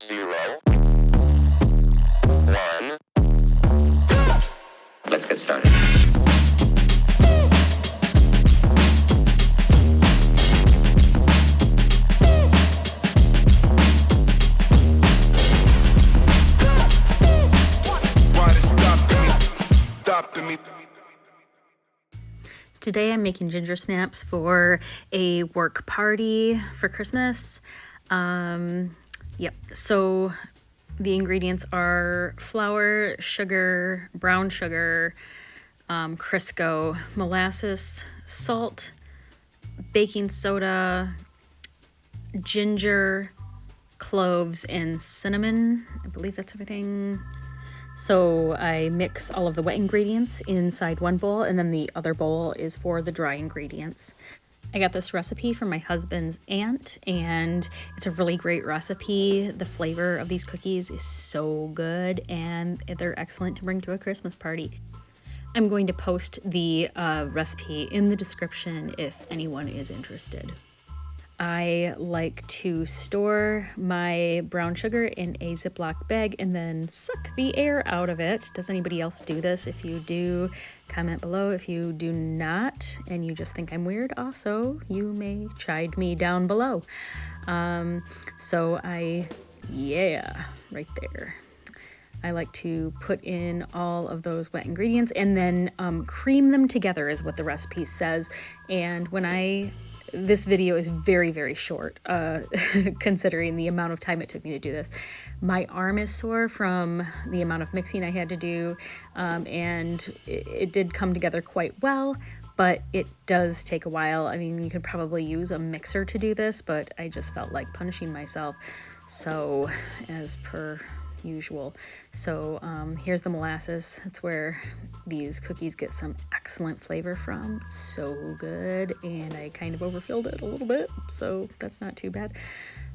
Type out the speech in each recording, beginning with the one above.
0, 1. Let's get started. Today I'm making ginger snaps for a work party for Christmas. So the ingredients are flour, sugar, brown sugar, Crisco, molasses, salt, baking soda, ginger, cloves, and cinnamon. I believe that's everything. So I mix all of the wet ingredients inside one bowl, and then the other bowl is for the dry ingredients. I got this recipe from my husband's aunt, and it's a really great recipe. The flavor of these cookies is so good, and they're excellent to bring to a Christmas party. I'm going to post the recipe in the description if anyone is interested. I like to store my brown sugar in a Ziploc bag and then suck the air out of it. Does anybody else do this? If you do, comment below. If you do not and you just think I'm weird, also, you may chide me down below. Right there. I like to put in all of those wet ingredients and then cream them together is what the recipe says. And this video is very, very short, considering the amount of time it took me to do this. My arm is sore from the amount of mixing I had to do, and it did come together quite well, but it does take a while. I mean, you could probably use a mixer to do this, but I just felt like punishing myself, so as per usual. So here's the molasses. It's where these cookies get some excellent flavor from. It's so good, and I kind of overfilled it a little bit, so that's not too bad.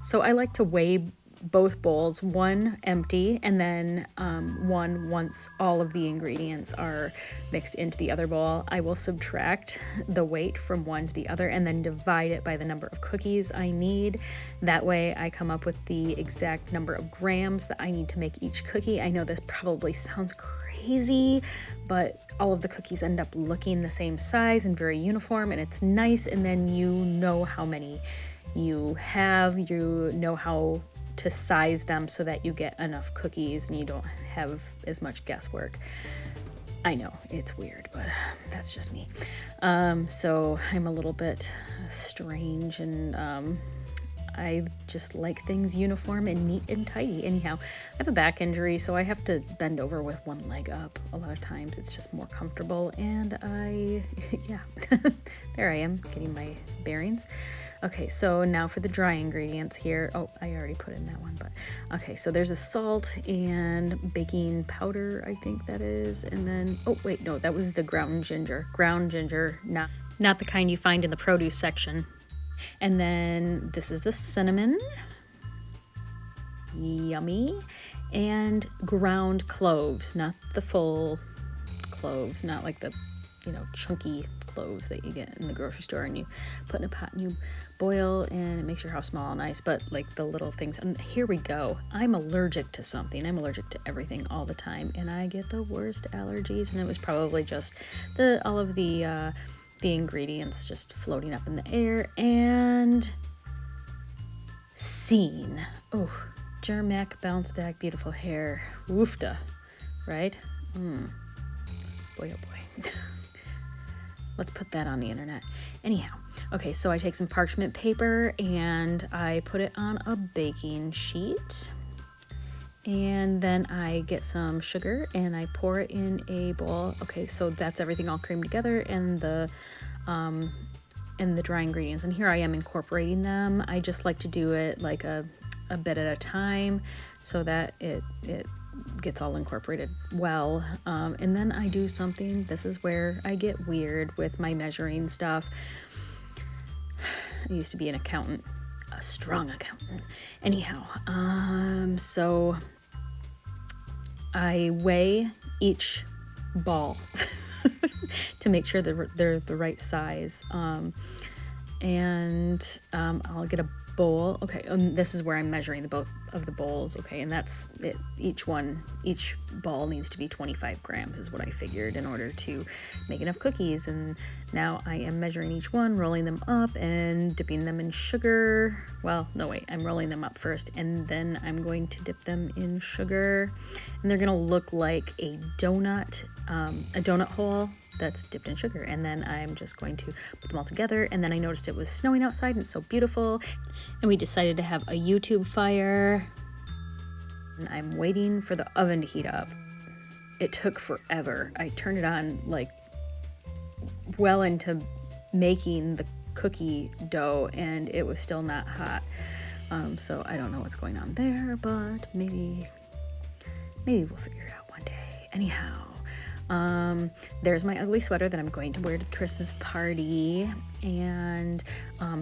So I like to weigh both bowls, one empty and then one once all of the ingredients are mixed into the other bowl. I will subtract the weight from one to the other and then divide it by the number of cookies I need. That way I come up with the exact number of grams that I need to make each cookie. I know this probably sounds crazy, but all of the cookies end up looking the same size and very uniform, and it's nice, and then you know how many you have, you know how to size them so that you get enough cookies and you don't have as much guesswork. I know it's weird, but that's just me. So I'm a little bit strange, and I just like things uniform and neat and tidy. Anyhow, I have a back injury, so I have to bend over with one leg up a lot of times. It's just more comfortable, and there I am, getting my bearings. Okay, so now for the dry ingredients here. Oh, I already put in that one, but okay, so there's a salt and baking powder, I think that is, and then, oh wait, no, that was the ground ginger, not the kind you find in the produce section. And then this is the cinnamon, yummy, and ground cloves, not the full cloves, not like the, chunky cloves that you get in the grocery store and you put in a pot and you boil and it makes your house smell and nice, but like the little things. And here we go. I'm allergic to something. I'm allergic to everything all the time, and I get the worst allergies, and it was probably just all of the ingredients just floating up in the air. And scene. Oh, Germac bounce back, beautiful hair. Woofda, right? Boy, oh boy. Let's put that on the internet. Anyhow, okay, so I take some parchment paper and I put it on a baking sheet. And then I get some sugar and I pour it in a bowl. Okay, so that's everything all creamed together, and the dry ingredients. And here I am incorporating them. I just like to do it like a bit at a time so that it gets all incorporated well. And then I do something. This is where I get weird with my measuring stuff. I used to be an accountant, a strong accountant. Anyhow, so I weigh each ball to make sure they're the right size. And I'll get a bowl. Okay, and this is where I'm measuring the both of the bowls. Okay, and that's it. Each ball needs to be 25 grams is what I figured in order to make enough cookies. And now I am measuring each one, rolling them up and dipping them in sugar. Well, no, wait, I'm rolling them up first, and then I'm going to dip them in sugar. And they're gonna look like a donut hole that's dipped in sugar. And then I'm just going to put them all together. And then I noticed it was snowing outside and it's so beautiful. And we decided to have a YouTube fire. And I'm waiting for the oven to heat up. It took forever. I turned it on like well into making the cookie dough and it was still not hot. So I don't know what's going on there, but maybe we'll figure it out one day. Anyhow, there's my ugly sweater that I'm going to wear to the Christmas party. And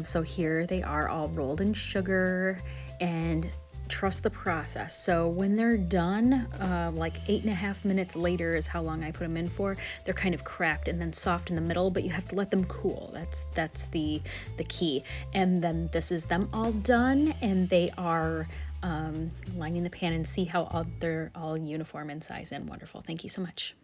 so here they are all rolled in sugar, and trust the process. So when they're done, like 8.5 minutes later is how long I put them in for. They're kind of cracked and then soft in the middle, but you have to let them cool. That's the key. And then this is them all done, and they are lining the pan, and see how they're all uniform in size and wonderful. Thank you so much.